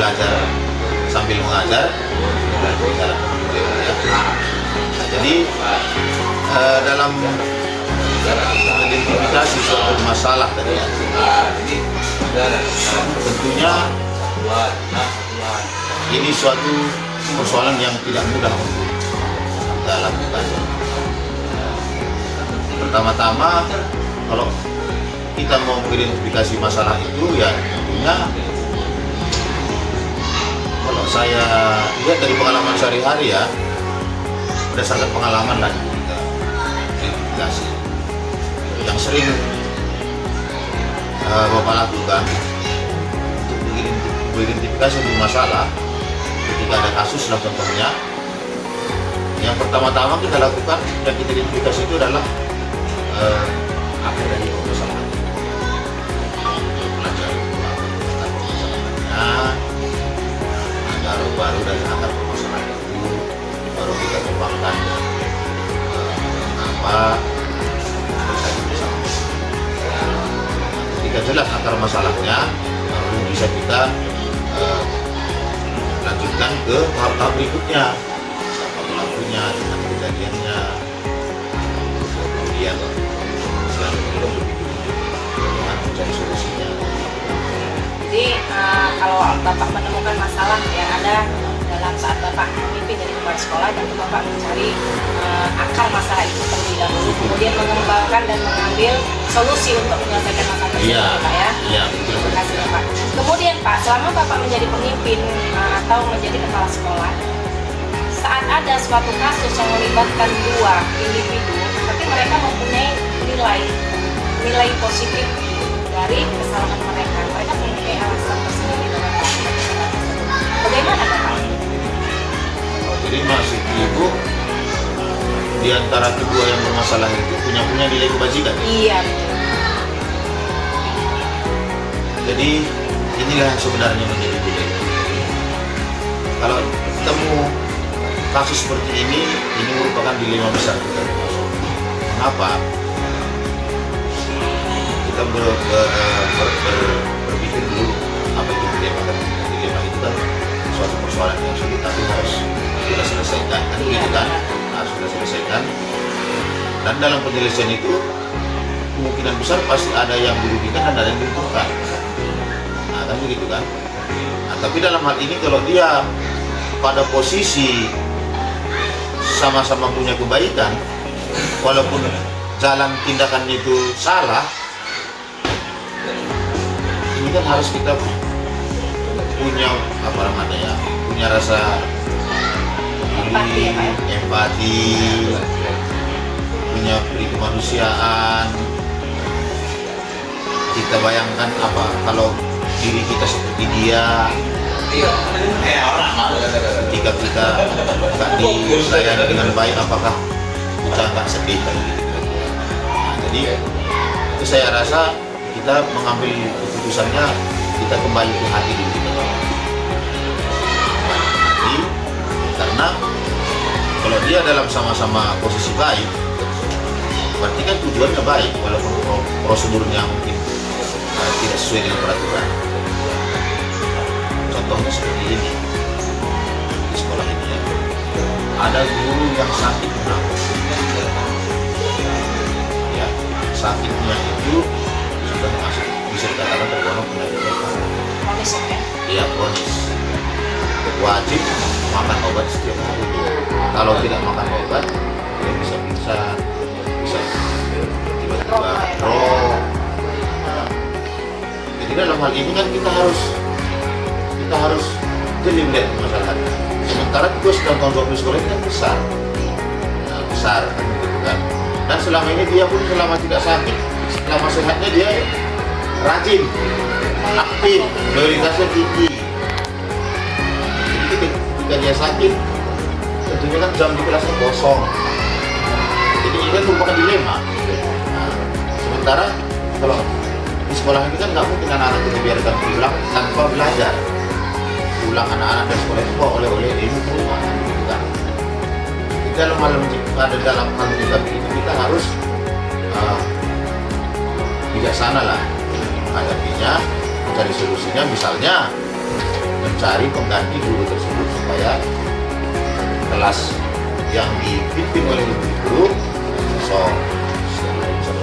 belajar sambil mengajar. Nah, jadi dalam identifikasi suatu masalah tadi ya, tentunya ini suatu persoalan yang tidak mudah untuk kita lakukan. Pertama-tama, kalau kita mau mengidentifikasi masalah itu ya tentunya kalau saya lihat dari pengalaman sehari-hari ya, berdasarkan pengalaman lah kita identifikasi yang sering Bapak lakukan untuk mengidentifikasi suatu masalah. Ketika ada kasus lah contohnya, yang pertama-tama kita lakukan dan kita identifikasi itu adalah akar dari permasalahan. Belajar ada baru dari akar permasalahan itu, baru kita kembangkan apa bersama. Ketika jelas akar masalahnya, baru bisa kita lanjutkan ke tahap berikutnya, siapa pelakunya, dengan kejadiannya, kemudian selanjutnya bagaimana mencari solusinya. Jadi kalau Bapak menemukan masalah yang ada dalam saat Bapak memimpin dari kepala sekolah, dan Bapak mencari akar masalah itu terlebih dahulu, kemudian mengembangkan dan mengambil solusi untuk menyelesaikan masalah tersebut, Iya, Pak ya. Iya. Terima kasih Bapak. Kemudian Pak, selama Bapak menjadi pemimpin atau menjadi kepala sekolah, saat ada suatu kasus yang melibatkan dua individu, tapi mereka mempunyai nilai positif dari kesalahan mereka mempunyai alasan tersendiri dalam melakukan kesalahan tersebut. Bagaimana Bapak? Jadi maksud Ibu, di antara kedua yang bermasalah itu punya nilai kebajikan. Iya. Jadi inilah yang sebenarnya menjadi nilai. Kalau ketemu kasus seperti ini merupakan dilema besar kita. Mengapa? Kita berpikir dulu apa itu dilema. Dilema itu kan suatu persoalan yang sulit tapi harus kita selesaikan, kan begitu kan? Harus kita selesaikan. Dan dalam penyelesaian itu kemungkinan besar pasti ada yang dirugikan dan ada yang diuntungkan. Nah, kan begitu kan? Nah, tapi dalam hal ini kalau dia pada posisi sama-sama punya kebaikan, walaupun jalan tindakan itu salah, ini kan harus kita punya apa namanya ya, punya rasa empati, punya peri kemanusiaan. Kita bayangkan apa kalau diri kita seperti dia, ketika kita nggak disayang dengan baik, apakah kita nggak sedih kan gitu. Nah, jadi itu saya rasa kita mengambil keputusannya, kita kembali ke hati dulu kita. Hati, karena kalau dia dalam sama-sama posisi baik, berarti kan tujuannya baik, walaupun prosedurnya mungkin tidak sesuai dengan peraturan. Contohnya seperti ini, di sekolah ini ya, ada guru yang sakit menangis. Ya, sakitnya itu sudah masuk, bisa dikatakan tergolong penyakit mental. Kronis ya? Iya, kronis. Wajib makan obat setiap hari. Kalau tidak makan obat, dia bisa pingsan, bisa tiba-tiba drop. Jadi dalam hal ini kan kita harus jeli melihat permasalahannya. Sementara tugas dalam tahun 20 sekolah ini kan besar, besar kan gitu kan. Dan selama ini dia pun selama tidak sakit, selama sehatnya dia rajin, aktif, prioritasnya tinggi. Jadi ketika dia sakit, tentunya kan jam di kelasnya kosong. Jadi ini kan merupakan dilema. Nah, sementara kalau di sekolah ini kan nggak mungkin anak-anak itu dibiarkan pulang tanpa belajar. Pulang anak-anak dari sekolah itu bawa oleh-oleh ilmu ke rumah, gitu kan. Dalam hal menyikapi itu kita harus bijaksana lah menghadapinya, mencari solusinya. mencari pengganti guru tersebut supaya kelas yang dipimpin oleh ibu guru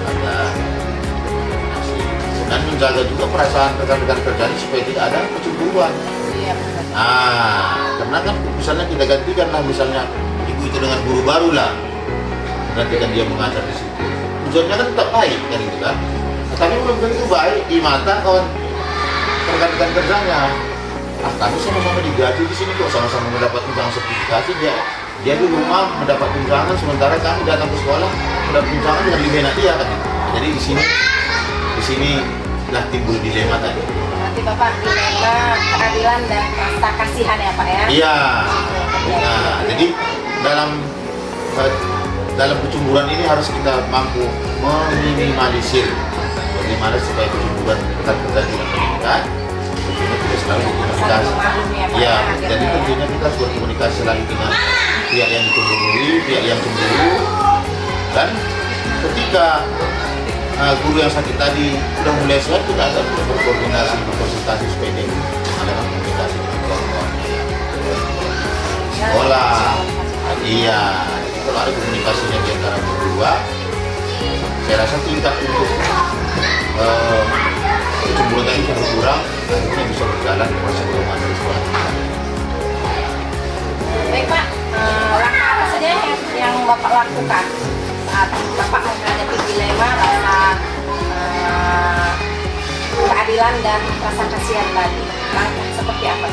ada dan menjaga juga perasaan rekan-rekan kerja supaya tidak ada kecemburuan. Iya, benar. Karena kan misalnya kita gantikan lah misalnya ibu itu dengan guru baru lah, gantikan dia mengajar di situ. Tujuannya kan tetap baik kan itu kan. Tapi belum tentu baik di mata kawan rekan-rekan kerjanya. Kami sama-sama digaji di sini kok, sama-sama mendapat tunjangan sertifikasi, dia di rumah mendapat tunjangan sementara kami datang ke sekolah mendapat tunjangan dengan lebih enak dia kan. Jadi di sini lah timbul dilema tadi. Nanti Bapak dilema keadilan dan rasa kasihan ya Pak ya? Iya. Nah, jadi dalam kecemburuan ini harus kita mampu meminimalisir bagaimana supaya kecemburuan rekan kerja tidak meningkat. Tentunya kita selalu berkomunikasi. Ya, jadi tentunya kita harus berkomunikasi selalu dengan pihak yang dicemburui, pihak yang cemburu, dan ketika guru yang sakit tadi sudah mulai sehat, kita akan berkoordinasi, berkonsultasi supaya dia mengadakan komunikasi dengan kawan-kawan sekolah. Iya, kalau ada komunikasinya di antara berdua, saya rasa tingkat untuk kecemburuan tadi bisa berkurang, akhirnya bisa berjalan proses Ramadan di sekolah. Baik Pak, langkah apa saja yang Bapak lakukan saat Bapak menghadapi dilema rasa keadilan dan rasa kasihan tadi? Langkah seperti apa?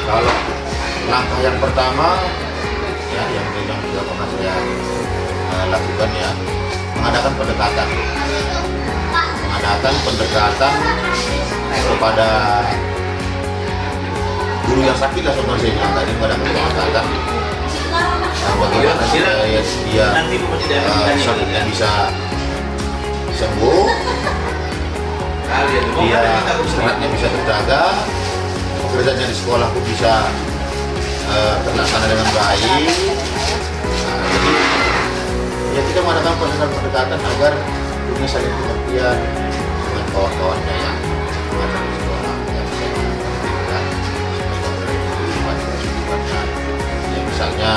Kalau langkah yang pertama, ya yang sudah pernah saya lakukan ya, mengadakan pendekatan kepada guru yang sakit lah sebenarnya tadi, mengadakan pendekatan bagaimana supaya dia sakitnya bisa sembuh, dia istirahatnya bisa terjaga, pekerjaannya di sekolah pun bisa terlaksana dengan baik. Jadi ya kita mengadakan pendekatan agar punya saling pengertian dengan kawan-kawannya yang mengajar di sekolah, yang bisa mengertikan ya misalnya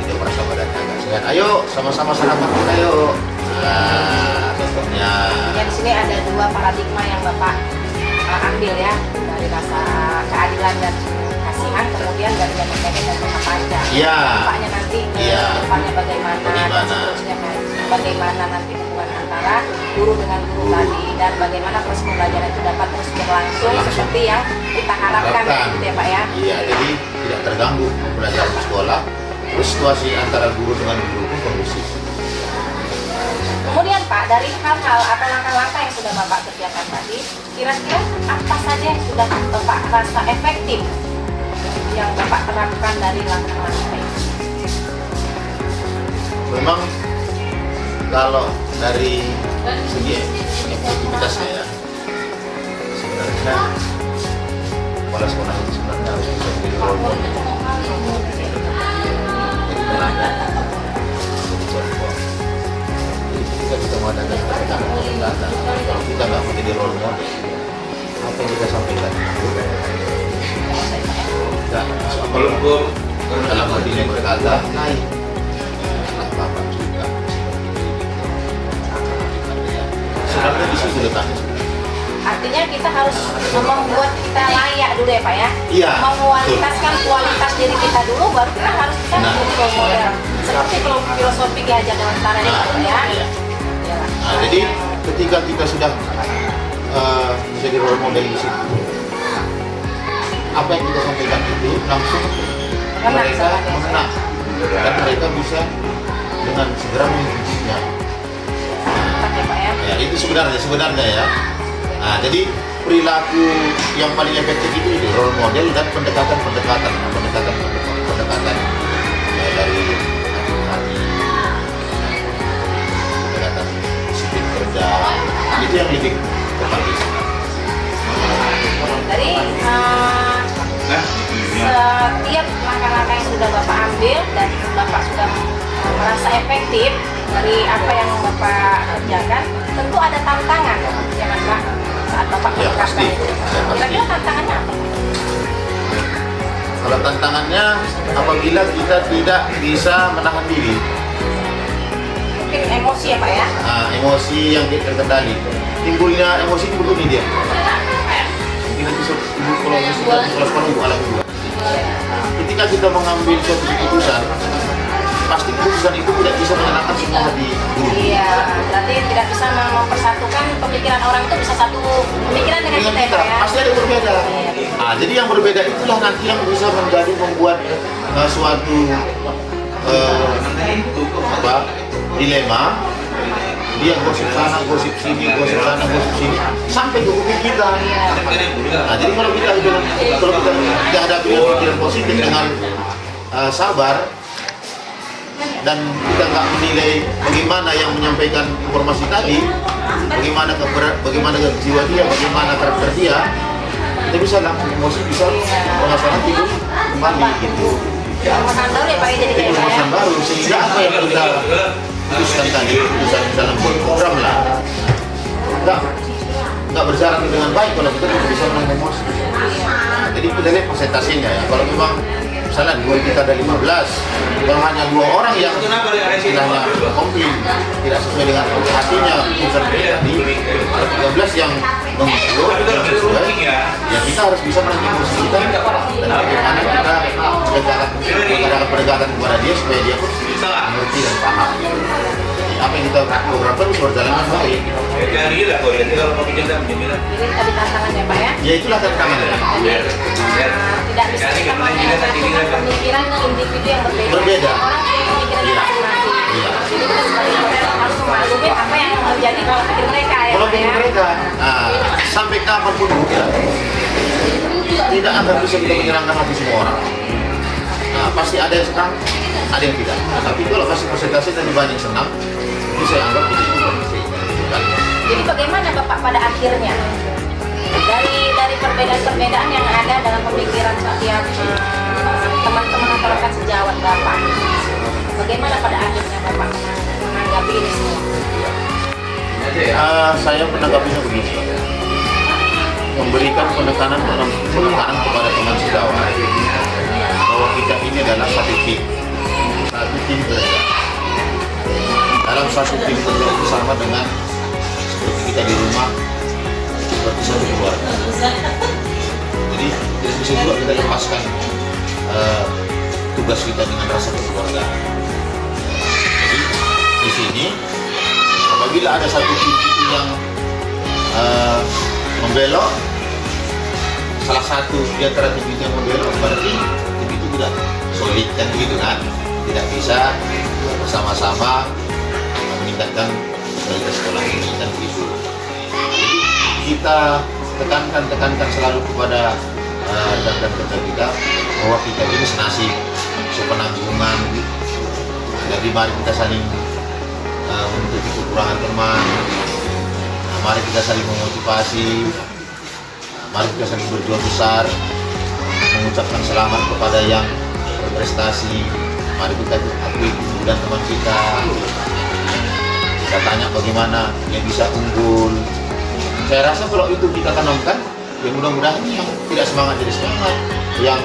tidak merasa badannya agak sehat, ayo sama-sama sarapan kita yuk. Contohnya. Ya, di sini ada dua paradigma yang Bapak ambil ya, dari rasa keadilan dan kasihan, kemudian dari jangka pendek dan jangka panjang. Iya. Bapaknya nanti depannya bagaimana, dan seterusnya bagaimana nanti hubungan antara guru dengan guru tadi, dan bagaimana proses pembelajaran itu dapat terus berlangsung seperti yang kita harapkan gitu ya Pak ya. Iya, jadi tidak terganggu belajar di sekolah, terus situasi antara guru dengan guru pun kondusif. Kemudian Pak, dari hal-hal atau langkah-langkah yang sudah Bapak kerjakan tadi, kira-kira apa saja yang sudah Bapak rasa efektif yang Bapak terapkan dari langkah-langkah itu? Memang kalau dari segi efektivitasnya ya, sebenarnya kepala sekolah itu sebenarnya harus bisa menjadi role model. Kita mengadakan pendekatan. Kalau kita nggak menjadi role model, apa yang kita sampaikan? Belum dalam hatinya berkata naik, apa juga. Sebenarnya di situ letaknya. Artinya kita harus membuat kita layak dulu ya Pak ya. Iya. Mengualitaskan kualitas diri kita dulu, baru kita harus bisa menjadi role model. Seperti filosofi Ki Hajar Dewantara ya Pak ya. Nah, jadi ketika kita sudah menjadi role model di situ, apa yang kita sampaikan itu langsung mereka mengenal dan mereka bisa dengan segera mengikutinya. Ya, itu sebenarnya ya. Nah, jadi perilaku yang paling efektif itu role model dan pendekatan ya, dari hati, pendekatan disiplin kerja, itu yang lebih tepat. Dari setiap langkah-langkah yang sudah Bapak ambil dan Bapak sudah merasa efektif dari apa yang Bapak kerjakan, tentu ada tantangan ya kan Pak, saat Bapak Ya, menerapkan pasti. itu. Kira-kira tantangannya apa? biasanya apabila kita tidak bisa menahan diri, Mungkin emosi ya Pak ya? emosi yang tidak terkendali, timbulnya emosi timbul ini dia. Mungkin itu timbul kalau sekolah ibu alami juga. Ketika kita mengambil suatu keputusan, pasti keputusan itu tidak bisa menyenangkan semua hati guru. Iya, berarti tidak bisa mempersatukan pemikiran orang itu bisa satu pemikiran dengan kita ya Pak ya? Pasti ada yang berbeda. Jadi yang berbeda itulah nanti yang bisa membuat suatu dilema. Dia gosip sana, gosip sini, gosip sana, gosip sini, sampai ke kuping kita. Jadi kalau kita hadapi dengan pikiran positif dengan sabar, dan kita nggak menilai bagaimana yang menyampaikan informasi tadi, bagaimana jiwa dia, bagaimana karakter dia, kita bisa langsung emosi, bisa permasalahan timbul kembali gitu. Permasalahan baru ya Pak ya jadi kayak Permasalahan baru, sehingga apa yang kita putuskan tadi, keputusan dalam program lah, nggak berjalan dengan baik kalau kita tidak bisa menahan emosi. Jadi kita lihat persentasenya ya. Kalau memang misalnya guru kita ada 15, kalau hanya 2 orang yang istilahnya komplain tidak sesuai dengan hatinya keputusan kita tadi, 13 yang mengikut yang sesuai, ya kita harus bisa menahan emosi kita dan bagaimana kita penegakan kepada dia supaya dia pun mengerti dan paham. Apa yang kita programkan bisa berjalan dengan baik. Jadi tadi tantangan ya Pak ya? Ya itulah tantangannya. Tidak bisa kita menyatukan pemikiran individu yang berbeda. Orang punya pemikirannya masing-masing. Jadi kita sebagai harus memaklumi apa yang menjadi pola pikir mereka ya Pola Pak pikir ya? mereka. Sampai kapanpun juga tidak akan bisa kita menyenangkan hati semua orang. Pasti ada yang senang, ada yang tidak. Tapi kalau kasih persentase dan banyak senang, itu saya anggap itu Jadi bagaimana Bapak pada akhirnya dari perbedaan-perbedaan yang ada dalam pemikiran setiap teman-teman atau rekan sejawat Bapak, bagaimana pada akhirnya Bapak menanggapi ini semua? Saya menanggapinya begini, memberikan penekanan kepada teman sejawat bahwa kita ini adalah satu tim kerja. Dalam satu tim kerja bersama dengan seperti kita di rumah, seperti satu keluarga. Jadi tidak bisa juga kita lepaskan tugas kita dengan rasa kekeluargaan. Jadi di sini apabila ada satu titik yang membelok, salah satu di antara tim yang membelok, berarti tim itu tidak solid kan begitu kan, tidak bisa bersama-sama meningkatkan kualitas sekolah ini dan begitu. Jadi kita tekankan selalu kepada rekan kerja kita bahwa kita ini senasib, sepenanggungan. Jadi mari kita saling menutupi kekurangan teman, mari kita saling memotivasi, mari kita saling berjuang besar, mengucapkan selamat kepada yang berprestasi. Mari kita akui keunggulan teman kita. Kita tanya bagaimana yang bisa unggul. Saya rasa kalau itu kita tanamkan, ya mudah-mudahan yang tidak semangat jadi semangat, yang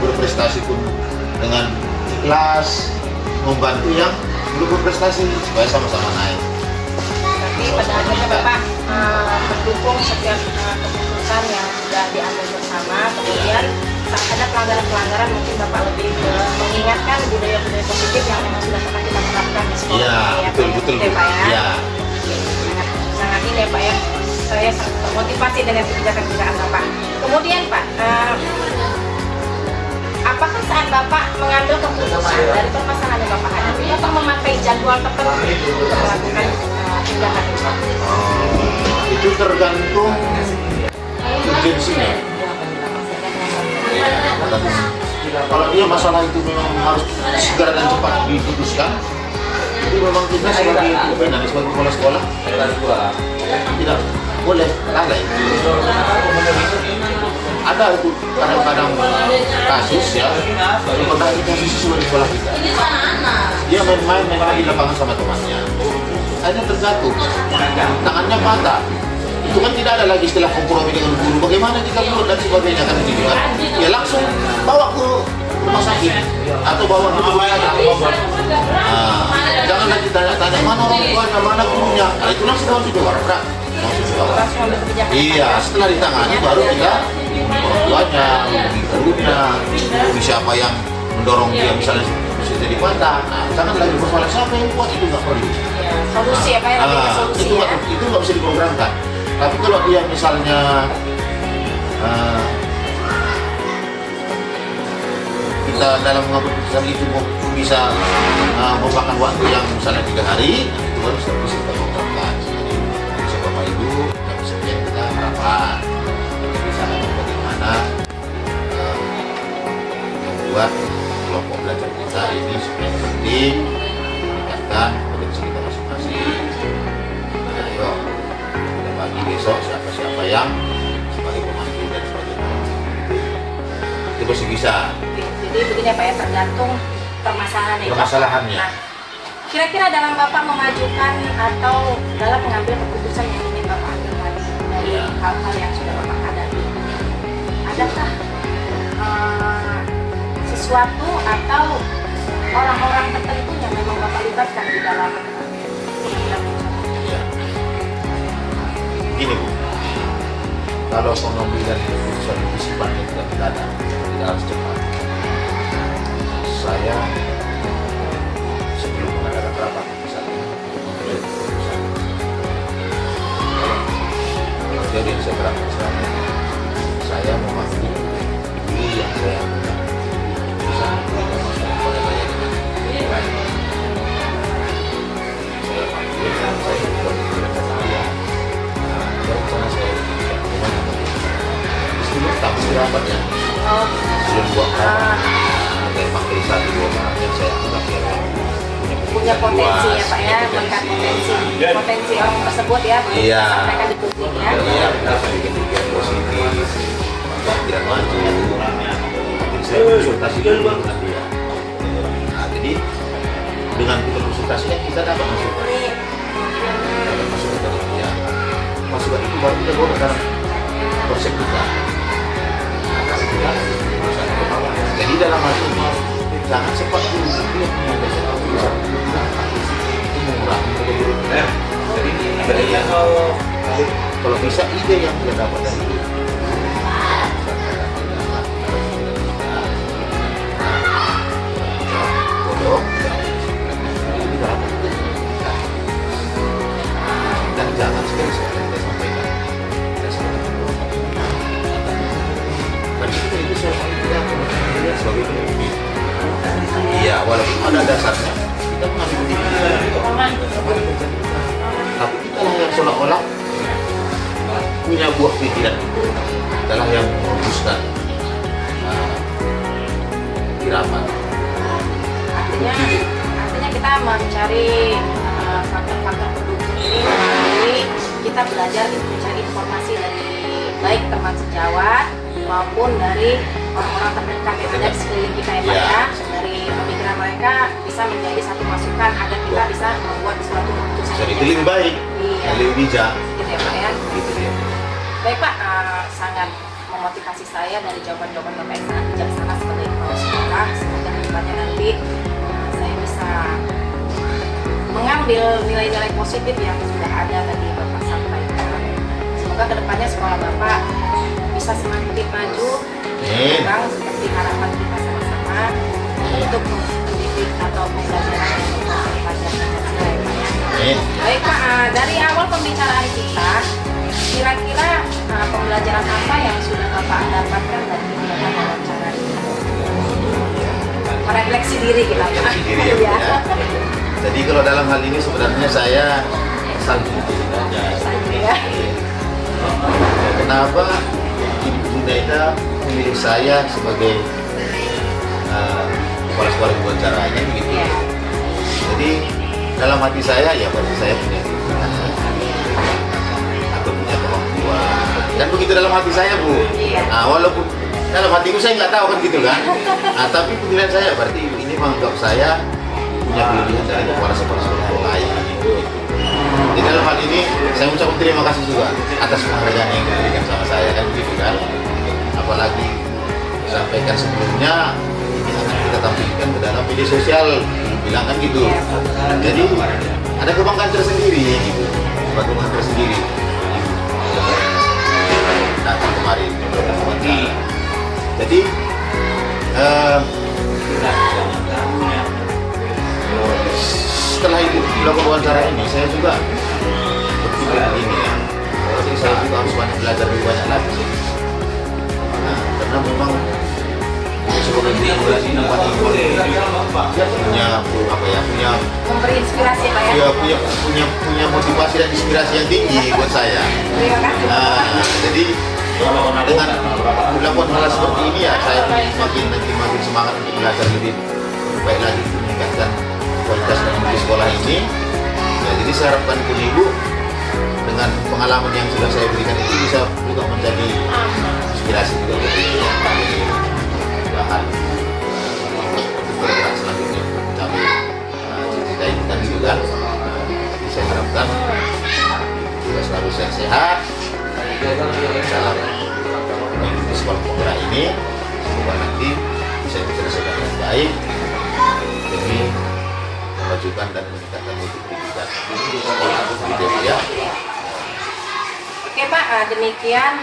berprestasi pun dengan ikhlas membantu yang belum berprestasi supaya sama-sama naik. Tapi pada akhirnya Bapak mendukung setiap keputusan yang sudah diambil bersama. Kemudian saat ada pelanggaran-pelanggaran mungkin Bapak lebih mengingatkan budaya-budaya positif yang memang sudah pernah kita terapkan di sekolah. Iya, betul. Ya, Pak ya. Iya. Sangat ini ya Pak ya. Saya sangat termotivasi dengan kebijakan-kebijakan Bapak. Kemudian Pak, apakah saat Bapak mengambil keputusan dari permasalahan yang Bapak hadapi, Bapak memakai jadwal tertentu untuk melakukan tindakan itu? Itu tergantung urgensinya. Kalau dia masalah itu memang harus segera dan cepat diputuskan, itu memang kita sebagai pimpinan, sebagai kepala sekolah tidak boleh lalai. Ada itu kadang-kadang kasus ya, pernah kasus sesuai di sekolah kita. Dia main-main di lapangan sama temannya, akhirnya terjatuh, tangannya patah. itu kan tidak ada lagi istilah kompromi dengan guru. Bagaimana jika mulut dan sebagainya kan begitu kan? Ya langsung bawa ke rumah sakit atau bawa ke rumah sakit. Jangan lagi tanya-tanya mana orang tuanya, mana gurunya. Nah, itu langsung harus diwarnai. Iya, setelah ditangani baru kita orang tuanya, hubungi gurunya, hubungi siapa yang mendorong dia misalnya bisa jadi patah. Nah, jangan lagi bersoal siapa yang buat itu nggak perlu. Solusi apa yang lebih solusi ya? Itu nggak bisa diprogramkan. Tapi kalau dia misalnya kita dalam mengambil keputusan itu bisa memakan waktu yang misalnya 3 hari, itu harus bisa kita programkan. Bisa Bapak Ibu, yang bisa kita harapan, bisa bagaimana membuat kelompok belajar kita ini supaya penting meningkatkan potensi kita masing-masing. Nah, ayo kita bagi besok siapa-siapa yang sebagai pemandu dan sebagainya itu masih bisa. Jadi begini Pak ya, tergantung permasalahannya. Nah, kira-kira dalam Bapak memajukan atau dalam mengambil keputusan yang ingin Bapak ambil tadi dari hal-hal yang sudah Bapak hadapi, adakah sesuatu atau orang-orang tertentu yang memang Bapak libatkan di dalam pemikiran? Ya. Gini Bu, kalau pengambilan keputusan itu sifatnya tidak mendadak, tidak harus cepat. Saya sebelum mengadakan rapat misalnya memilih keputusan. Jadi yang saya berangkat misalnya, saya memanggil guru yang saya undang bisa memberikan masukan kepada saya dengan baik. Saya panggil dan saya juga memberikan dia. Dan sana saya tidak bagaimana sebelum tamu rapatnya, sebelum buat rapat. Saya panggil 1-2 orang yang saya anggap punya potensi ya Pak ya, melihat potensi orang tersebut ya, sampaikan di publik ya. Iya, bisa bikin positif, tidak maju. Mungkin saya konsultasi dulu dengan dia. Nah, jadi dengan konsultasinya kita dapat masukan dari dia. Masukan itu baru kita bawa dalam konsep kita. Jadi dalam hal ini jangan cepat dulu dia mengambil satu keputusan itu mengurangi jadi kalau bisa ide yang dia dapat dari itu bodoh dan jangan sekali-sekali kita sampaikan dan itu saya tidak sebagai pemimpin. Iya, walaupun ada dasarnya kita mengambil keputusan, tapi kita lah yang seolah-olah punya buah pikiran itu, kita lah yang merumuskan irama. Artinya kita mencari faktor-faktor pendukung ini melalui kita belajar mencari informasi dari baik teman sejawat maupun dari orang-orang terdekat yang ada di sekeliling kita ya Pak ya. Dari pemikiran mereka bisa menjadi satu masukan agar kita bisa membuat suatu keputusan jadi lebih baik, lebih bijak gitu ya Pak ya. Gitu ya. Baik Pak, sangat memotivasi saya dari jawaban-jawaban Bapak yang sangat bijaksana sebagai kepala sekolah. Semoga kedepannya nanti saya bisa mengambil nilai-nilai positif yang sudah ada tadi Bapak sampaikan. Semoga kedepannya sekolah Bapak bisa semakin maju, berkembang seperti harapan kita sama-sama untuk pendidik atau pembelajaran yang berkualitas dan Pancasila. Baik Pak, dari awal pembicaraan kita, kira-kira pembelajaran apa yang sudah Bapak dapatkan dari kegiatan wawancara ini? Merefleksi diri kita Pak. Refleksi diri ya. Jadi kalau dalam hal ini sebenarnya saya santai ya. Kenapa Ibu Junaida memilih saya sebagai kepala sekolah wawancaranya begitu. Ya. Jadi dalam hati saya ya berarti saya punya atau punya kemampuan. Dan begitu dalam hati saya Bu. Iya. Nah, walaupun dalam hatiku saya nggak tahu kan gitu kan. Nah, tapi penilaian saya berarti Ibu ini menganggap saya punya kelebihan dari kepala sekolah lain. Di dalam hal ini saya ucapkan pun terima kasih juga atas penghargaan yang diberikan sama saya kan gitu kan. Apalagi sampaikan sebelumnya ini akan kita tampilkan ke dalam media sosial, bilang kan gitu. Jadi ada kebanggaan tersendiri gitu, kebanggaan tersendiri. Datang kemarin jadi setelah itu dilakukan wawancara ini saya juga berpikir begini ya, jadi saya juga harus banyak belajar lebih banyak lagi sih. Nah, karena memang sebagai generasi depan ini punya apa ya, punya Memberi inspirasi Pak ya. ya, punya motivasi dan inspirasi yang tinggi buat saya. Terima kasih. Nah, jadi dengan melakukan hal seperti ini ya saya makin semangat untuk belajar lebih baik lagi untuk meningkatkan kualitas dan mutu sekolah ini. Ya, jadi saya harapkan pun ibu dengan pengalaman yang sudah saya berikan itu bisa juga menjadi inspirasi juga untuk bahan bergerak selanjutnya kami cita-cita itu kan juga. Jadi saya harapkan juga selalu sehat-sehat. Salam mengikuti sekolah penggerak ini, semoga nanti bisa diselesaikan dengan baik demi memajukan dan meningkatkan mutu pendidikan sekolah ya. Oke Pak, demikian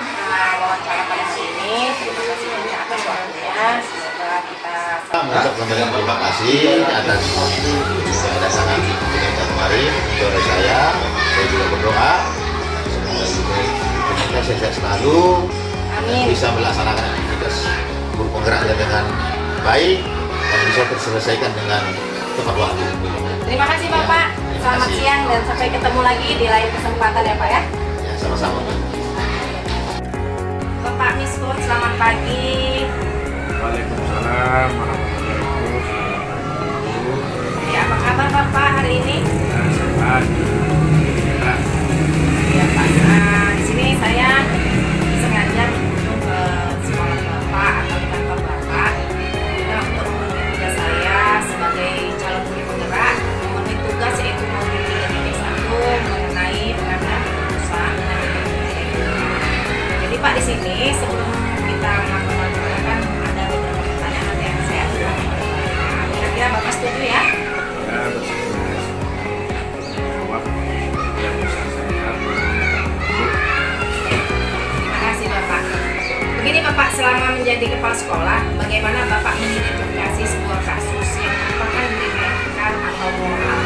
wawancara pada hari ini. Terima kasih banyak atas waktunya. Semoga kita mengucapkan banyak terima kasih atas kedatangan kita kemarin untuk saya. Saya juga berdoa semoga kita sehat selalu dan bisa melaksanakan aktivitas guru penggerak dengan baik dan bisa terselesaikan dengan tepat waktu. Terima kasih Bapak. Selamat siang dan sampai ketemu lagi di lain kesempatan ya Pak ya. Ya, sama-sama. Bapak Miskun, selamat pagi. Waalaikumsalam warahmatullahi wabarakatuh. Ya, apa kabar Bapak hari ini? Sehat. Ya Pak. Nah, di sini saya sengaja berkunjung ke sekolah Bapak atau di kantor Bapak untuk memenuhi tugas saya sebagai calon guru penggerak, memenuhi tugas yaitu modul 3.1 mengenai pengambilan keputusan dan pengambilan. Jadi Pak di sini sebelum kita melakukan wawancara kan ada beberapa pertanyaan yang saya ajukan kepada Bapak. Kira-kira Bapak setuju ya? Ya, bersedia. Jawab yang bisa saya Terima kasih Bapak. Begini Bapak, selama menjadi kepala sekolah, bagaimana Bapak mengidentifikasi sebuah kasus yang merupakan diremehkan atau moral?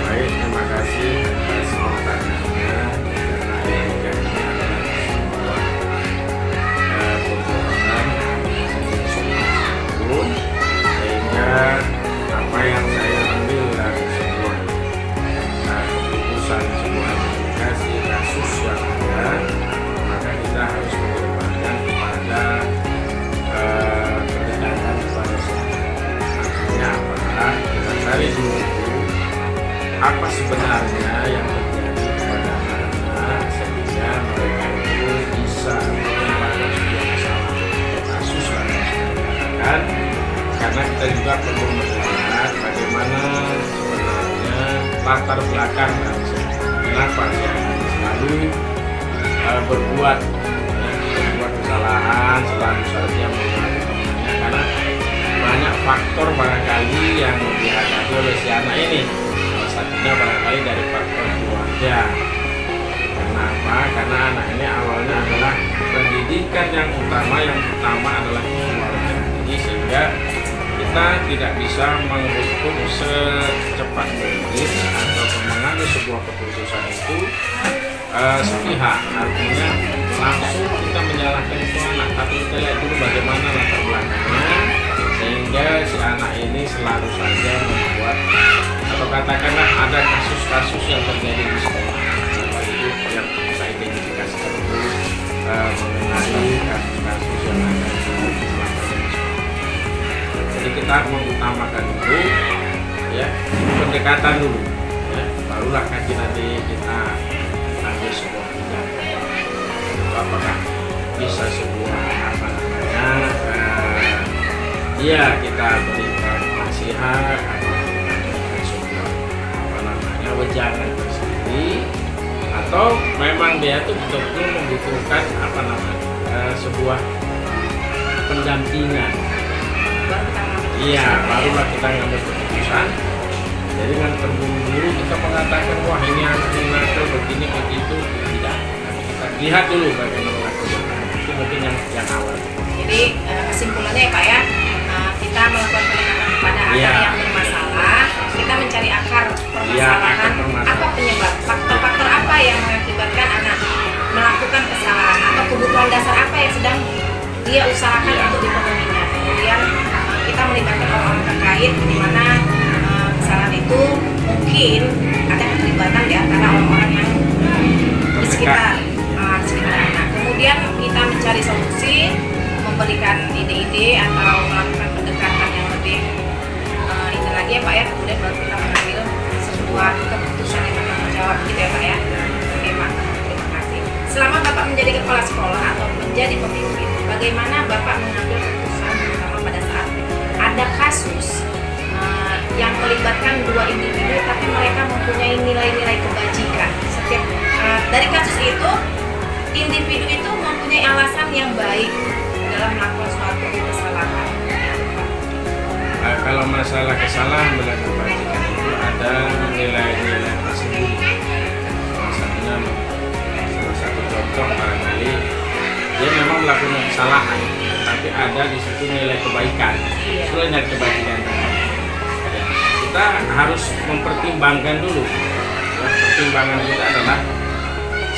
Baik, terima kasih atas pertanyaannya. Karena etika ini adalah sebuah perbuatan sehingga apa yang saya ambil dari sebuah keputusan, sebuah investigasi kasus yang ada, maka kita harus mengedepankan kepada pendekatan kepada artinya apa? Kita cari dulu apa sebenarnya yang terjadi kepada anak sehingga mereka itu bisa menyebabkan sebuah kesalahan kasus yang dikatakan, karena kita juga perlu melihat bagaimana sebenarnya latar belakang dari kenapa dia selalu berbuat kesalahan, selalu saja melakukannya, karena banyak faktor barangkali yang dihadapi oleh si anak ini. Salah satunya barangkali dari faktor keluarga. Karena apa? Karena anak ini awalnya adalah pendidikan yang utama adalah keluarga. Jadi sehingga kita tidak bisa menghukum secepat mungkin atau mengambil sebuah keputusan itu sepihak, artinya langsung kita menyalahkan itu anak, tapi kita lihat dulu bagaimana latar belakangnya sehingga si anak ini selalu saja membuat atau katakanlah ada kasus-kasus yang terjadi di sekolah. Itu yang saya identifikasikan dulu mengenai kasus-kasus yang ada di sekolah. Jadi kita mengutamakan dulu ya pendekatan dulu ya, barulah kaji nanti kita ambil sebuah tindakan. Apakah bisa sebuah apa namanya ya kita berikan nasihat atau sebuah apa namanya wejangan tersendiri atau memang dia tuh betul-betul membutuhkan sebuah pendampingan. Baru kita ngambil Iya, keputusan, barulah kita ngambil keputusan. Jadi dengan terburu-buru kita mengatakan wah ini anak ini nakal begini begitu, tidak. Kita lihat dulu bagaimana lakukan. Itu mungkin yang awal. Jadi kesimpulannya ya Pak ya, kita melakukan pendekatan kepada akar Iya. yang bermasalah, kita mencari akar permasalahan, akar permasalahan. apa penyebab, faktor-faktor apa yang mengakibatkan anak melakukan kesalahan atau kebutuhan dasar apa yang sedang dia usahakan Iya. untuk dipenuhinya. Kemudian kita melibatkan orang-orang terkait di mana kesalahan itu mungkin ada keterlibatan di antara orang-orang yang di sekitar anak. Kemudian kita mencari solusi, memberikan ide-ide atau melakukan pendekatan yang lebih ini lagi ya Pak ya. Kemudian baru kita mengambil sebuah keputusan yang bertanggung jawab gitu ya Pak ya. Oke Pak, terima kasih. Selama Bapak menjadi kepala sekolah atau menjadi pemimpin, bagaimana Bapak mengambil keputusan terutama pada saat ada kasus yang melibatkan dua individu tapi mereka mempunyai nilai-nilai kebajikan. Setiap dari kasus itu, individu itu mempunyai alasan yang baik dalam melakukan suatu kesalahan. Kalau masalah kesalahan dalam kebajikan itu ada nilai-nilai tersembunyi. Misalnya salah satu contoh barangkali dia memang melakukan kesalahan, tapi ada di situ nilai kebaikan. Selain dari kebajikan kita harus mempertimbangkan dulu. Pertimbangan kita adalah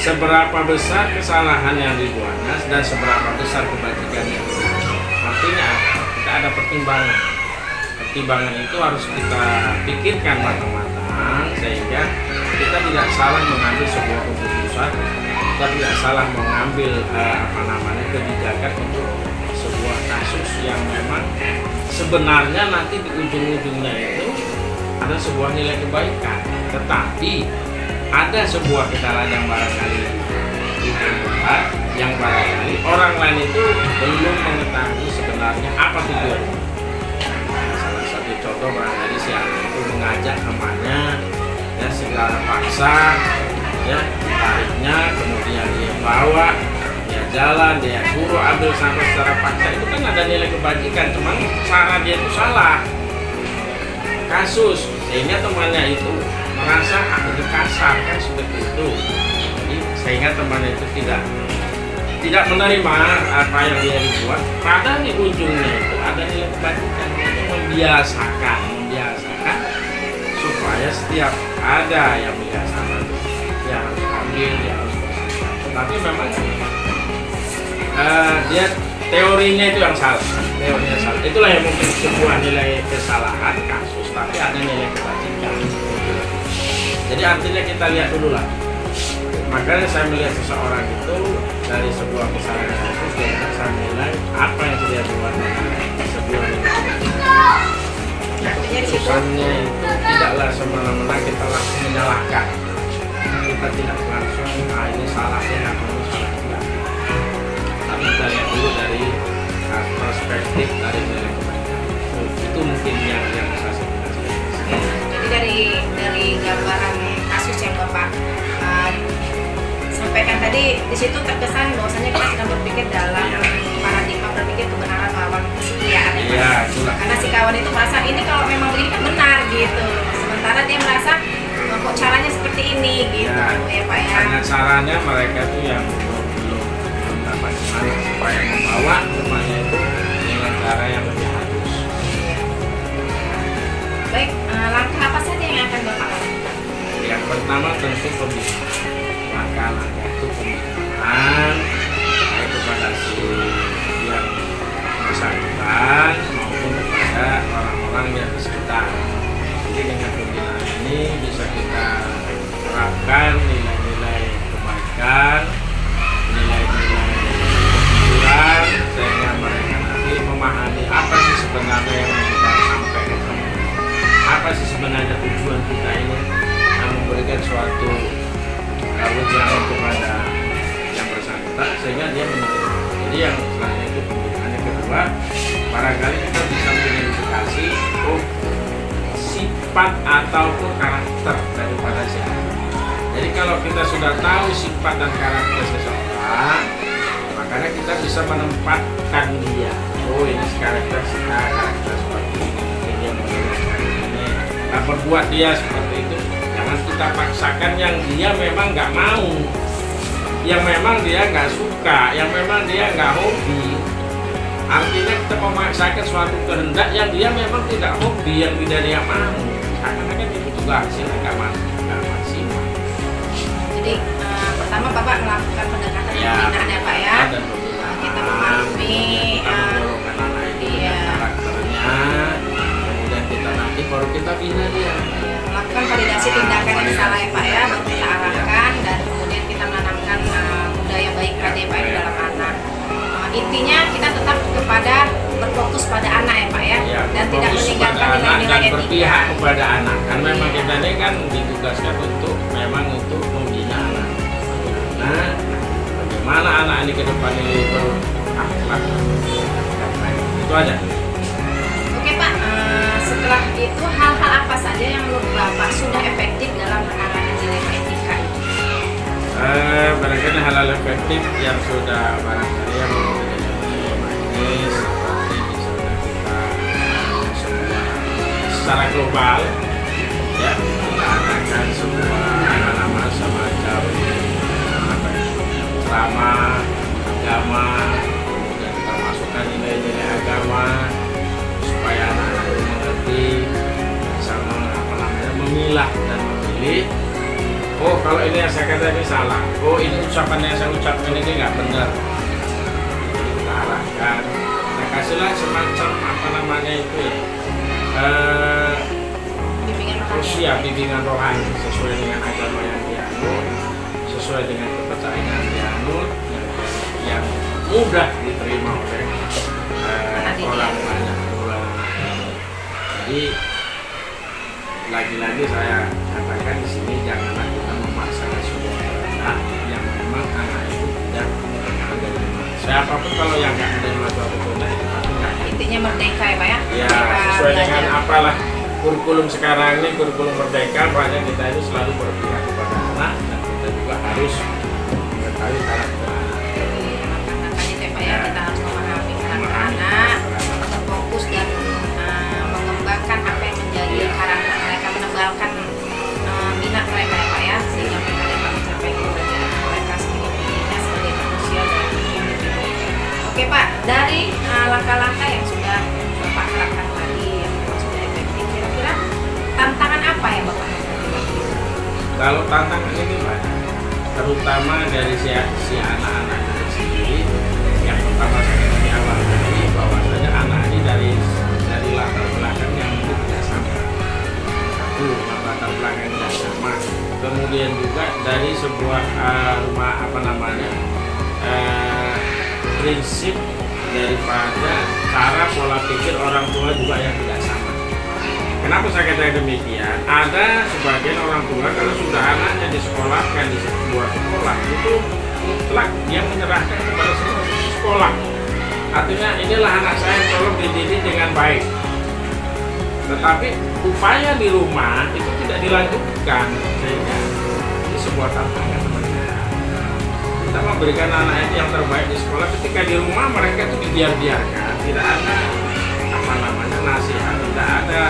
seberapa besar kesalahan yang dibuatnya dan seberapa besar kebajikan yang dibuatnya. Artinya kita ada pertimbangan. Pertimbangan itu harus kita pikirkan matang-matang sehingga kita tidak salah mengambil sebuah keputusan, kita tidak salah mengambil kebijakan untuk sebuah kasus yang memang sebenarnya nanti di ujung-ujungnya itu ada sebuah nilai kebaikan, tetapi ada sebuah kesalahan yang barangkali dibuat, yang barangkali orang lain itu belum mengetahui sebenarnya apa tujuannya. Salah satu contoh barangkali si anak itu mengajak temannya, ya segala paksa, ya tariknya, kemudian dia bawa, dia jalan, dia suruh ambil sampah secara paksa, itu kan ada nilai kebajikan, cuman cara dia itu salah. Kasus sehingga temannya itu merasa ini kasar kan seperti itu, jadi sehingga temannya itu tidak menerima apa yang dia dibuat. Padahal di ujungnya itu ada nilai kebajikan untuk membiasakan supaya setiap ada yang biasa dia harus ambil, dia harus bersihkan. Tapi memang dia teorinya itu yang salah, teorinya salah. Itulah yang mungkin sebuah nilai kesalahan kasus, tapi ada nilai kebajikan. Jadi artinya kita lihat dulu lah. Makanya saya melihat seseorang itu dari sebuah kesalahan kasus, dan saya menilai apa yang dia buat sebuah nilai kebajikan. Keputusannya itu tidaklah semena-mena kita langsung menyalahkan. Kita tidak langsung, ini salahnya atau ini salahnya. Tapi kita lihat dulu dari perspektif dari nilai kebaikan. Itu mungkin yang bisa saya jelaskan. Jadi dari gambaran kasus yang Bapak sampaikan tadi, di situ terkesan bahwasanya kita sedang berpikir dalam paradigma berpikir kebenaran lawan kesetiaan. Iya, itulah. Karena si kawan itu merasa ini kalau memang begini kan benar gitu. Sementara dia merasa kok caranya seperti ini gitu ya Pak ya. Karena caranya mereka tuh yang belum dapat gimana supaya membawa rumahnya itu dengan cara yang lebih halus. Baik, langkah apa saja yang akan Bapak lakukan? Yang pertama tentu pembinaan. Langkah-langkah itu pembinaan baik kepada si yang bersangkutan maupun kepada orang-orang yang di sekitar. Jadi dengan pembinaan ini bisa kita terapkan nilai-nilai kebaikan, nilai-nilai kejujuran, sehingga mereka nanti memahami apa sih sebenarnya yang kita sampaikan, apa sih sebenarnya tujuan kita ini memberikan suatu ujian kepada yang bersangkutan sehingga dia menerima. Jadi yang selanjutnya itu pembinaan. Yang kedua, barangkali kita bisa mengidentifikasi sifat ataupun karakter daripada si anak. Jadi kalau kita sudah tahu sifat dan karakter seseorang, makanya kita bisa menempatkan dia. Oh, ini karakter seperti ini, dia menurut ini. Kita berbuat dia seperti itu. Jangan kita paksakan yang dia memang nggak mau, yang memang dia nggak suka, yang memang dia nggak hobi. Artinya kita memaksakan suatu kehendak yang dia memang tidak hobi, yang tidak dia mau. Karena kan itu juga hasilnya nggak maksimal. Jadi pertama Bapak melakukan pendekatan pembinaan ya Pak ya. Dan pembinaan. Kita memahami Kita mendorongkan anak itu iya. karakternya, kemudian kita nanti baru kita bina dia. Melakukan validasi tindakan yang salah ya Pak ya, baru kita arahkan dan kemudian kita menanamkan budaya baik KDP di dalam anak. Intinya kita tetap kepada berfokus pada anak ya Pak ya, dan tidak Fokus meninggalkan pada anak nilai-nilai dan etika. berpihak kepada anak. Kan memang kita ini kan ditugaskan untuk membina anak. Nah, bagaimana anak ini ke depan ini berakhlak? Itu aja. Oke Pak, setelah itu hal-hal apa saja yang menurut Bapak sudah efektif dalam menangani dilema etika? Barangkali hal-hal efektif yang sudah barangkali yang dilema ini seperti misalnya kita secara global ya kita adakan sebuah nama semacam ceramah agama, kemudian kita masukkan nilai-nilai agama supaya anak-anak itu mengerti, bisa memilah dan memilih. Oh, kalau ini yang saya kata ini salah. Oh, ini ucapan yang saya ucapkan ini nggak benar. Jadi kita arahkan. Nah, kasihlah semacam itu ya. Bimbingan rohani sesuai dengan agama yang dianut, sesuai dengan kepercayaan yang dianut, yang mudah diterima oleh orang banyak. Jadi lagi-lagi saya katakan di sini janganlah kita memaksakan sebuah kehendak yang memang anak itu tidak menerima. Siapapun kalau yang nggak menerima suatu kehendak itu pasti nggak. Intinya merdeka ya Pak ya. Ya sesuai dengan apalah kurikulum sekarang ini, kurikulum merdeka, makanya kita itu selalu berpihak kepada anak dan kita juga harus mengetahui karakter anak. Makanya itu ya Pak ya, kita harus memahami karakter anak, berfokus dan mengembangkan apa yang menjadi karakter mereka, menebalkan minat mereka ya Pak ya, sehingga mereka dapat mencapai kebahagiaan mereka sebagai manusia dan individu. Oke Pak, dari langkah-langkah yang sudah Bapak terapkan tadi yang memang sudah efektif, kira-kira tantangan apa yang Bapak hadapi? Kalau tantangan ini banyak, terutama dari si anak-anak itu sendiri. Yang pertama saya tadi awal tadi bahwasanya anak ini dari latar belakang yang tidak sama. Satu, latar belakang yang tidak sama. Kemudian juga dari sebuah prinsip daripada cara pola pikir orang tua juga yang tidak sama. Kenapa saya katakan demikian? Ada sebagian orang tua kalau sudah anaknya disekolahkan di sebuah sekolah itu mutlak dia menyerahkan kepada semua sekolah. Artinya inilah anak saya, tolong dididik dengan baik. Tetapi upaya di rumah itu tidak dilanjutkan, sehingga ini sebuah tantangan sebenarnya. Kita memberikan anak itu yang terbaik di sekolah, ketika di rumah mereka itu dibiarkan, tidak ada nasihat, tidak ada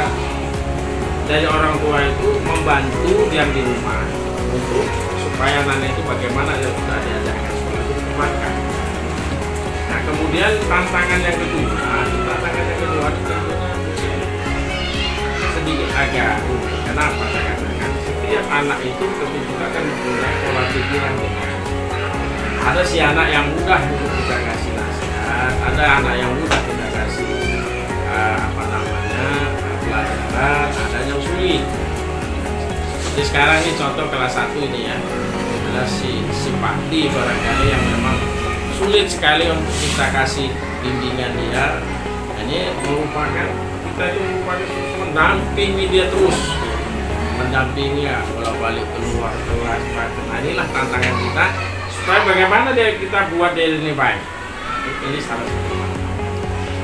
dari orang tua itu membantu yang di rumah untuk supaya anak itu bagaimana dia sudah diajarkan sekolah itu dikembangkan. Nah kemudian tantangan yang kedua itu sedikit agak rumit. Kenapa saya katakan? Setiap anak itu tentu juga kan mempunyai pola pikir yang beda. Ada si anak yang mudah untuk kita kasih nasihat, ada anak yang mudah kita kasih pelajaran, ada yang sulit. Jadi sekarang ini contoh kelas 1 ini ya, adalah si Pakti barangkali yang memang sulit sekali untuk kita kasih bimbingan dia. Ini kita itu merupakan mendampingi dia terus, mendampingi ya bolak-balik keluar kelas. Nah inilah tantangan kita supaya bagaimana kita buat dia ini baik. Ini salah satu.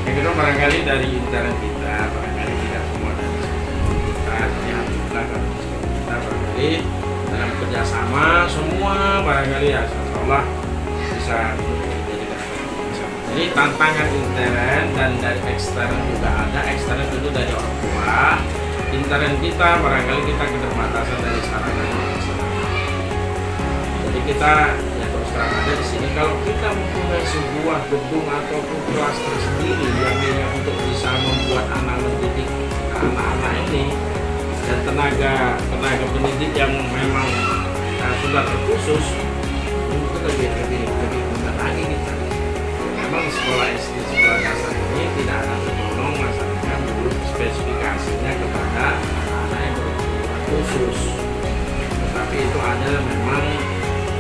Yang kedua barangkali dari internet kita, barangkali tidak semua dari kita, alhamdulillah kalau kita barangkali dalam bekerja sama semua barangkali ya seolah bisa dijadikan bersama. Jadi tantangan intern dan dari ekstern juga ada. Ekstern itu dari orang tua, intern kita barangkali kita keterbatasan dari sarana yang jadi kita ya terus terang ada di sini kalau kita mempunyai sebuah gedung ataupun kelas tersendiri yang untuk bisa membuat anak mendidik anak-anak ini dan tenaga pendidik yang memang sudah terkhusus itu lebih mudah lagi kita. Memang sekolah SD sekolah dasar ini tidak ada tertolong masalahnya dulu spesifikasinya kepada anak-anak yang berkebutuhan khusus, tetapi itu ada memang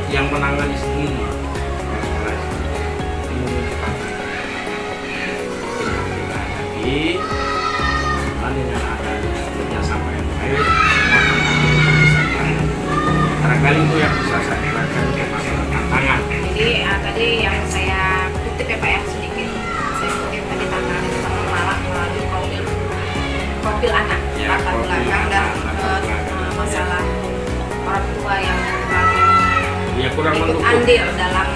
yang menangani sendiri sekolah SD ini menunjukkan lagi dengan ada kerjasama yang baik barangkali itu yang bisa saya katakan masalah tantangan. Jadi tadi yang saya kutip ya Pak ya sedikit, saya kutip tadi tantangan itu melalui profil anak, Ya, latar belakang dan masalah orang tua yang kurang ikut mendukung andil dalam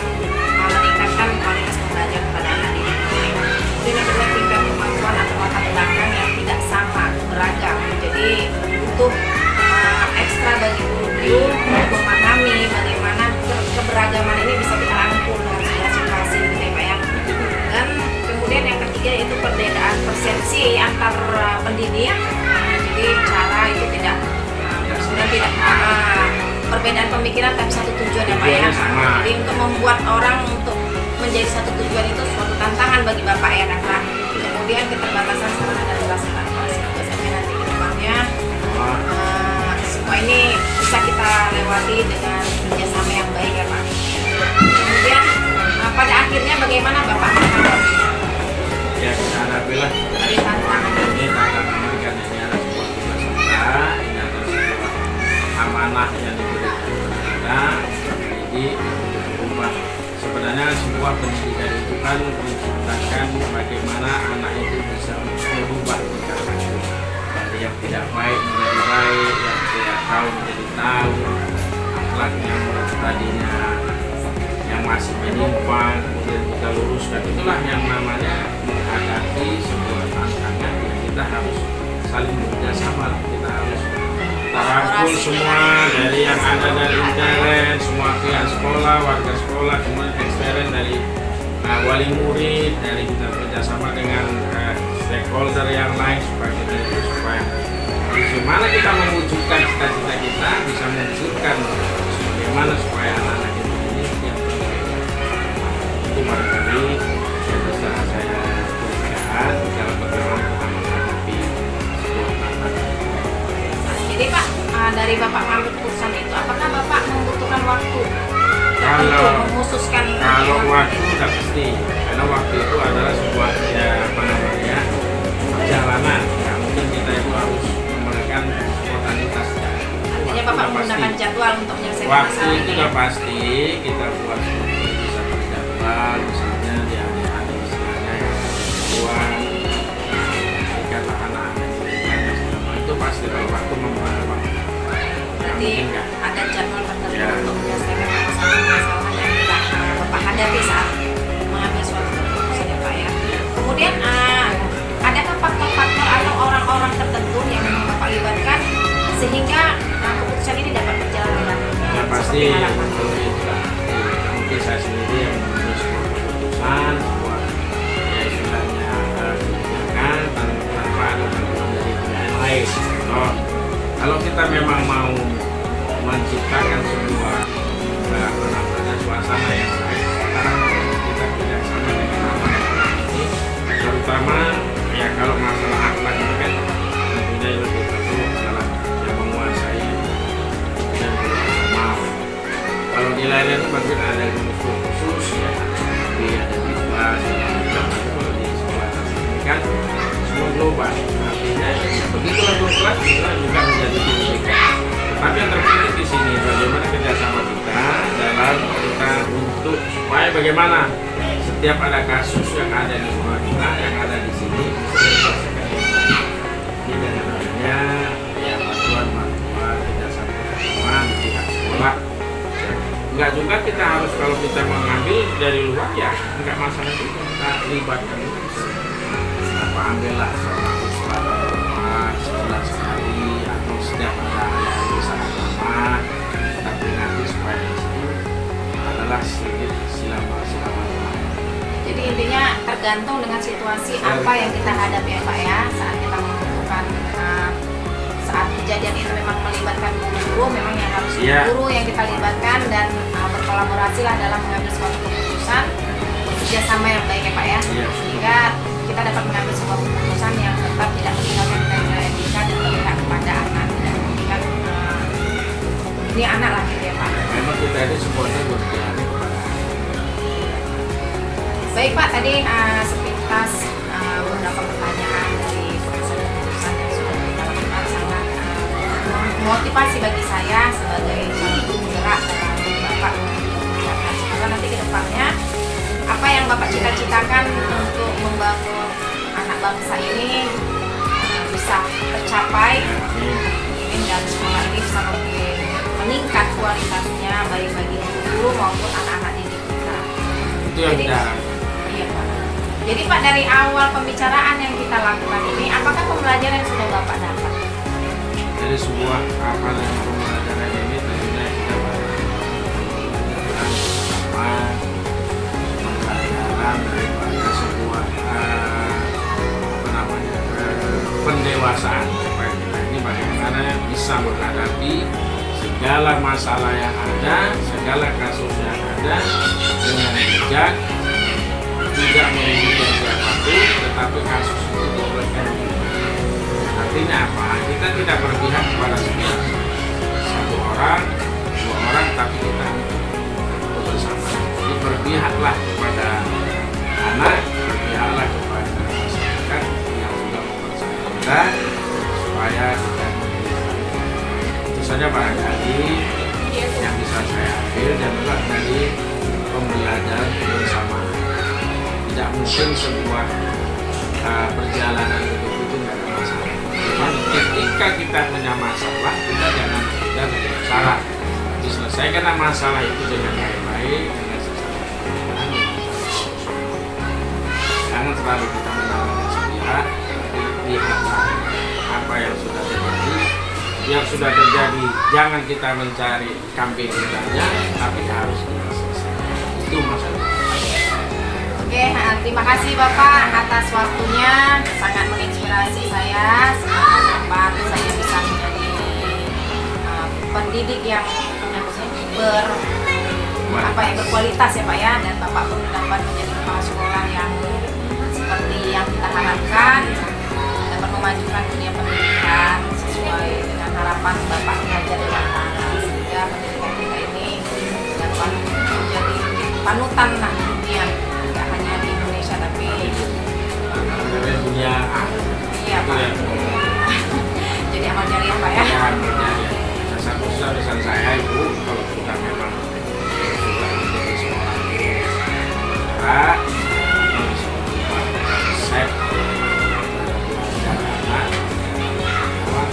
meningkatkan kualitas pembelajaran pada anak didik. Kemudian yang kedua tingkat kemampuan atau latar belakang yang tidak sama, beragam. Jadi butuh ekstra bagi guru untuk memahami bagaimana keberagaman ini bisa kita rangkul dengan segala situasi gitu ya Pak ya. Dan kemudian yang ketiga itu perbedaan persepsi antar pendidik. Jadi cara itu tidak perbedaan pemikiran tapi satu tujuan ya Pak ya. Jadi untuk membuat orang untuk menjadi satu tujuan itu suatu tantangan bagi Bapak ya karena kemudian keterbatasan sarana dan prasarana. Semoga saja nanti ke depannya semua ini bisa kita lewati dengan kerjasama yang baik ya Pak. Kemudian pada akhirnya bagaimana Bapak menghadapi? Ya kita hadapilah Dari tantangan ini karena ini ada sebuah tugas kita, ini ada sebuah amanah yang diberikan kita. Jadi berubah sebenarnya sebuah pendidikan itu kan menciptakan bagaimana anak itu bisa berubah dari yang tidak baik menjadi baik, yang tidak tahu menjadi tahu, akhlaknya tadinya yang masih menyimpang kemudian kita luruskan. Itulah yang namanya menghadapi sebuah tantangan yang kita harus saling bekerjasama. Kita harus rangkul semua dari yang ada dari intern, semua pihak sekolah, warga sekolah, kemudian ekstern dari wali murid, dari kita bekerjasama dengan stakeholder yang lain supaya bagaimana kita mewujudkan cita-cita kita bisa mewujudkan bagaimana supaya anak-anak itu ini yang itu barangkali yang bisa saya berikan dalam bagaimana kita menghadapi sebuah tantangan. Jadi Pak, dari Bapak mengambil keputusan itu, apakah Bapak membutuhkan waktu untuk mengkhususkan? Kalau waktu sudah pasti, karena waktu itu adalah sebuah perjalanan. Ya, mungkin kita itu harus memerlukan spontanitas. Artinya Bapak menggunakan jadwal untuk menyelesaikan waktu masalah itu ini. sudah pasti kita buat bisa berjadwal, misalnya di hari-hari istilahnya yang keluar, kata anak-anak itu pasti kalau waktu membuat waktu. Berarti ada jadwal tertentu Ya. untuk menyelesaikan masalah yang tidak Bapak hadapi saat mengambil suatu keputusan ya Pak ya. Kemudian adakah faktor-faktor atau orang-orang tertentu yang Bapak libatkan sehingga keputusan ini dapat berjalan dengan Ya pasti seperti harapan? mungkin saya sendiri yang mengambil sebuah keputusan, sebuah ya istilahnya kebijakan tanpa ada bantuan dari pihak lain. Kalau kita memang mau menciptakan sebuah suasana yang baik, sekarang kita kerjasama dengan anak-anak ini, terutama ya kalau masalah akhlak itu kan tentunya lebih tentu adalah yang menguasai dan mau. Kalau di lain itu mungkin ada guru khusus ya, tapi ada di kelas, kalau di sekolah ini kan semua global. Artinya begitulah guru kelas juga menjadi pendidikan. Tapi yang terpenting di sini bagaimana kerjasama kita dalam kita untuk supaya bagaimana setiap ada kasus yang ada di sekolah kita yang ada di sini bisa diselesaikan. Ini dengan adanya ya bantuan kerjasama di pihak sekolah Enggak juga kita harus, kalau kita mengambil dari luar ya enggak masalah juga, kita libatkan apa, ambillah seorang ustaz atau rumah sebulan sekali atau setiap ada bisa lama, tapi nanti supaya di situ adalah sedikit silaturahmi. Jadi intinya tergantung dengan situasi apa yang kita hadapi ya Pak ya, saat kita membutuhkan saat kejadian itu memang melibatkan guru, memang yang harus guru yang kita libatkan dan berkolaborasi lah dalam mengambil suatu keputusan, bekerja sama yang baik ya Pak ya, sehingga kita dapat mengambil sebuah keputusan yang tetap tidak meninggalkan nilai etika dan berpihak kepada anak, tidak memberikan ini anak lah gitu ya Pak. Memang kita ini semuanya berpihak kepada. Baik Pak, tadi sepintas beberapa pertanyaan dari keputusan yang sudah kita lakukan, sangat memotivasi bagi saya sebagai satu penggerak dalam Bapak. Semoga nanti ke depannya apa yang Bapak cita-citakan untuk membangun anak bangsa ini bisa tercapai, dan sekolah ini bisa meningkat kualitasnya baik bagi guru maupun anak-anak didik kita. Itu yang kita. Iya Pak. Jadi Pak, dari awal pembicaraan yang kita lakukan ini, apakah pembelajaran yang sudah Bapak dapat? Dari sebuah kapal yang pembelajaran ini tentunya kita bersama pembelajaran daripada sebuah pendewasaan supaya kita ini bagaimana bisa menghadapi segala masalah yang ada, segala kasus yang ada dengan bijak, tidak merugikan siapapun, tetapi kasus itu diberikan. Artinya apa? Kita tidak berpihak kepada satu orang, dua orang, tapi kita bersama. Jadi berpihaklah kepada anak, berpihaklah kepada masyarakat yang sudah mempercayai kita, supaya kita itu saja barangkali yang bisa saya ambil, dan juga dari pembelajaran bersama. Tidak mungkin sebuah perjalanan hidup itu tidak ada masalah. Cuman ketika kita punya masalah, kita jangan tidak ada masalah. Diselesaikan masalah itu dengan baik-baik, dengan sesama. Jangan selalu kita menyalahkan sepihak, tapi lihatlah apa yang sudah terjadi. Yang sudah terjadi, jangan kita mencari kambing hitamnya, tapi harus kita selesaikan. Itu masalah. Oke, terima kasih Bapak atas waktunya, sangat menginspirasi saya. Semoga Bapak saya bisa menjadi pendidik yang berkualitas ya Pak ya, dan Bapak pun dapat menjadi kepala sekolah yang seperti yang kita harapkan, dapat memajukan dunia pendidikan sesuai dengan harapan Bapak mengajar di tanah, sehingga pendidikan kita ini dapat menjadi panutan lah dunia. Tapi dunia iya Pak. Jadi amal jariah Pak ya. Satu pesan saya Ibu, kalau kita memang sudah menjadi seorang anak, konsep anak,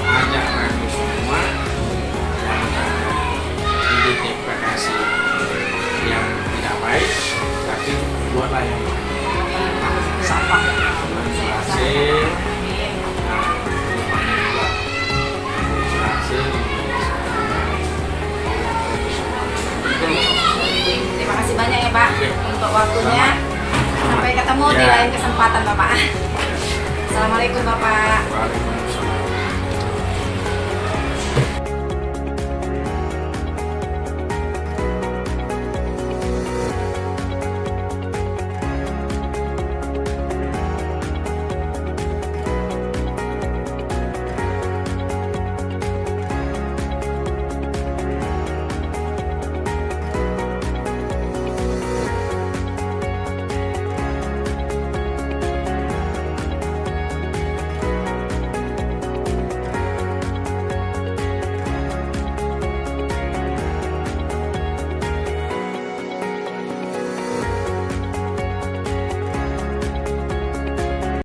ajak kami semua jangan ada identifikasi yang tidak baik, tapi buatlah yang baik. Sampah hasil terima kasih banyak ya Pak untuk waktunya. Sampai ketemu di lain kesempatan Bapak. Assalamualaikum Bapak.